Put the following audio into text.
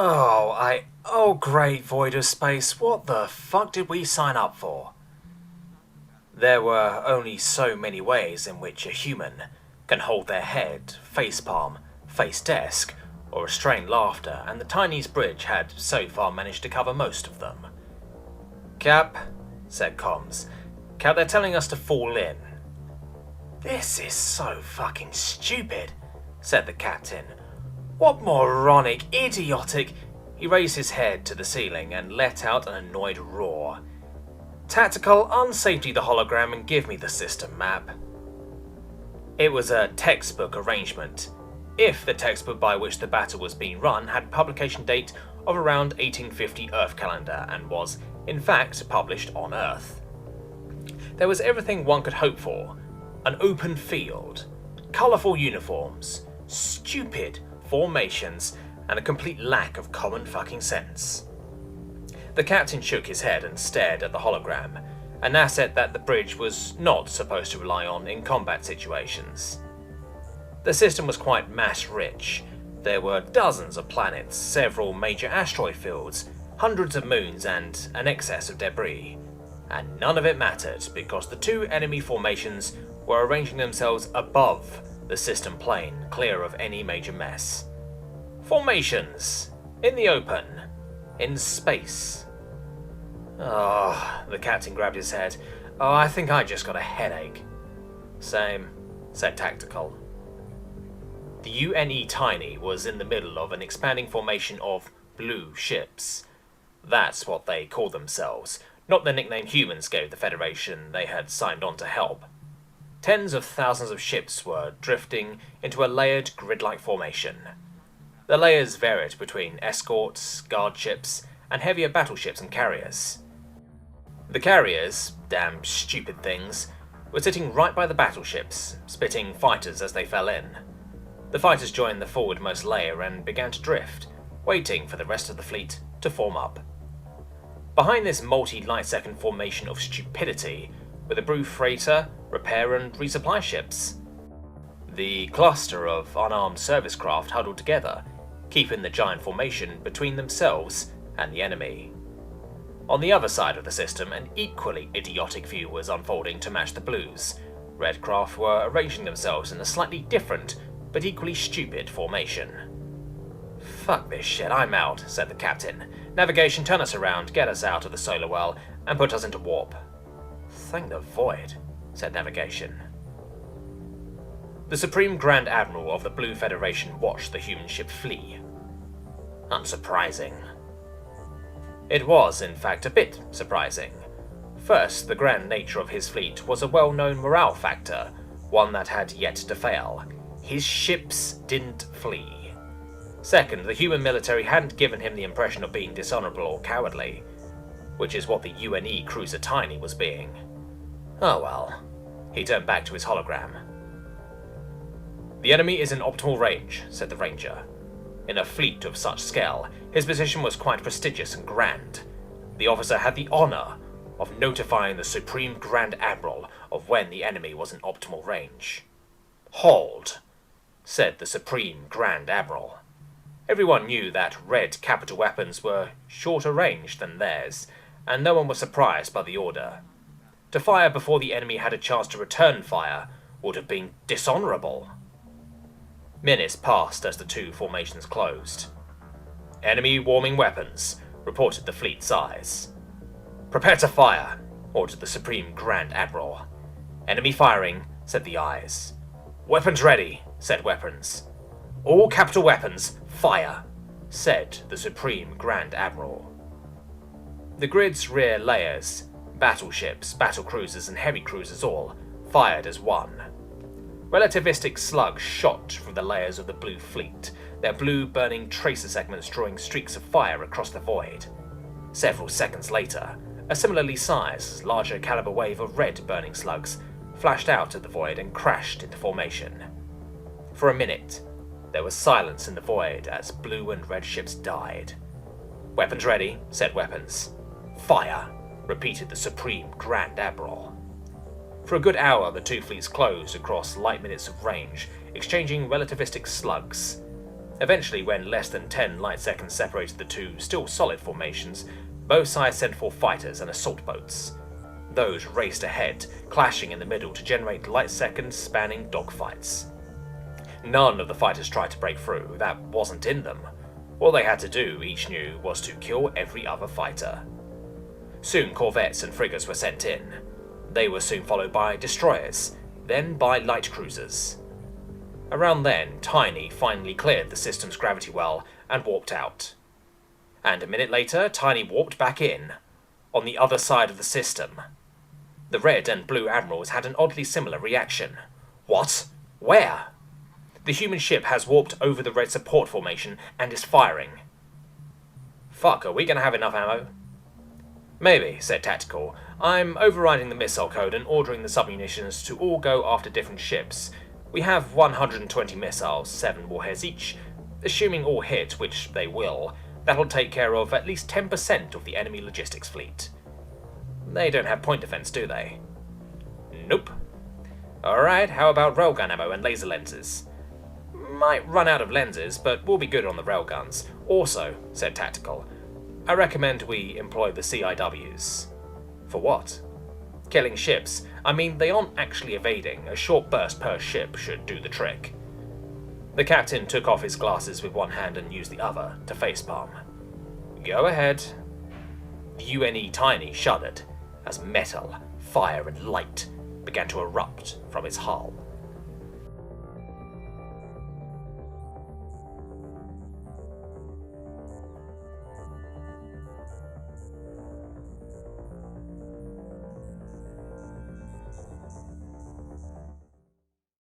Oh great, void of space, what the fuck did we sign up for? There were only so many ways in which a human can hold their head, face palm, face desk, or restrain laughter, and the Chinese bridge had so far managed to cover most of them. Cap, said Comms. Cap, they're telling us to fall in. This is so fucking stupid, said the captain. What moronic, idiotic... He raised his head to the ceiling and let out an annoyed roar. Tactical, unsafety the hologram and give me the system map. It was a textbook arrangement, if the textbook by which the battle was being run had a publication date of around 1850 Earth calendar and was, in fact, published on Earth. There was everything one could hope for: an open field, colourful uniforms, stupid formations, and a complete lack of common fucking sense. The captain shook his head and stared at the hologram, an asset that the bridge was not supposed to rely on in combat situations. The system was quite mass-rich. There were dozens of planets, several major asteroid fields, hundreds of moons, and an excess of debris. And none of it mattered because the two enemy formations were arranging themselves above the system plane, clear of any major mess. Formations! In the open. In space. The captain grabbed his head. I think I just got a headache. Same, said Tactical. The UNE Tiny was in the middle of an expanding formation of blue ships. That's what they called themselves, not the nickname humans gave the Federation they had signed on to help. Tens of thousands of ships were drifting into a layered grid-like formation. The layers varied between escorts, guard ships, and heavier battleships and carriers. The carriers, damn stupid things, were sitting right by the battleships, spitting fighters as they fell in. The fighters joined the forwardmost layer and began to drift, waiting for the rest of the fleet to form up. Behind this multi-light-second formation of stupidity were the brew freighter, repair and resupply ships. The cluster of unarmed service craft huddled together, keeping the giant formation between themselves and the enemy. On the other side of the system, an equally idiotic view was unfolding to match the blues. Red craft were arranging themselves in a slightly different, but equally stupid formation. Fuck this shit, I'm out, said the captain. Navigation, turn us around, get us out of the solar well, and put us into warp. Thank the void, said navigation. The Supreme Grand Admiral of the Blue Federation watched the human ship flee. Unsurprising. It was, in fact, a bit surprising. First, the grand nature of his fleet was a well-known morale factor, one that had yet to fail. His ships didn't flee. Second, the human military hadn't given him the impression of being dishonorable or cowardly, which is what the UNE cruiser Tiny was being. Oh well. He turned back to his hologram. The enemy is in optimal range, said the Ranger. In a fleet of such scale, his position was quite prestigious and grand. The officer had the honor of notifying the Supreme Grand Admiral of when the enemy was in optimal range. Hold, said the Supreme Grand Admiral. Everyone knew that red capital weapons were shorter range than theirs, and no one was surprised by the order. To fire before the enemy had a chance to return fire would have been dishonorable. Minutes passed as the two formations closed. Enemy warming weapons, reported the fleet's eyes. Prepare to fire, ordered the Supreme Grand Admiral. Enemy firing, said the eyes. Weapons ready, said weapons. All capital weapons, fire, said the Supreme Grand Admiral. The grid's rear layers, battleships, battlecruisers and heavy cruisers all, fired as one. Relativistic slugs shot from the layers of the blue fleet, their blue burning tracer segments drawing streaks of fire across the void. Several seconds later, a similarly sized, larger caliber wave of red burning slugs flashed out of the void and crashed into formation. For a minute, there was silence in the void as blue and red ships died. Weapons ready, said weapons. Fire, repeated the Supreme Grand Admiral. For a good hour, the two fleets closed across light minutes of range, exchanging relativistic slugs. Eventually, when less than 10 light seconds separated the two still solid formations, both sides sent forth fighters and assault boats. Those raced ahead, clashing in the middle to generate light seconds spanning dogfights. None of the fighters tried to break through, that wasn't in them. All they had to do, each knew, was to kill every other fighter. Soon corvettes and frigates were sent in. They were soon followed by destroyers, then by light cruisers. Around then, Tiny finally cleared the system's gravity well and warped out. And a minute later, Tiny warped back in, on the other side of the system. The red and blue admirals had an oddly similar reaction. What? Where? The human ship has warped over the red support formation and is firing. Fuck, are we gonna have enough ammo? Maybe, said Tactical. I'm overriding the missile code and ordering the submunitions to all go after different ships. We have 120 missiles, 7 warheads each. Assuming all hit, which they will, that'll take care of at least 10% of the enemy logistics fleet. They don't have point defense, do they? Nope. Alright, how about railgun ammo and laser lenses? Might run out of lenses, but we'll be good on the railguns. Also, said Tactical, I recommend we employ the CIWs. For what? Killing ships. I mean, they aren't actually evading. A short burst per ship should do the trick. The captain took off his glasses with one hand and used the other to facepalm. Go ahead. The UNE Tiny shuddered as metal, fire, and light began to erupt from its hull.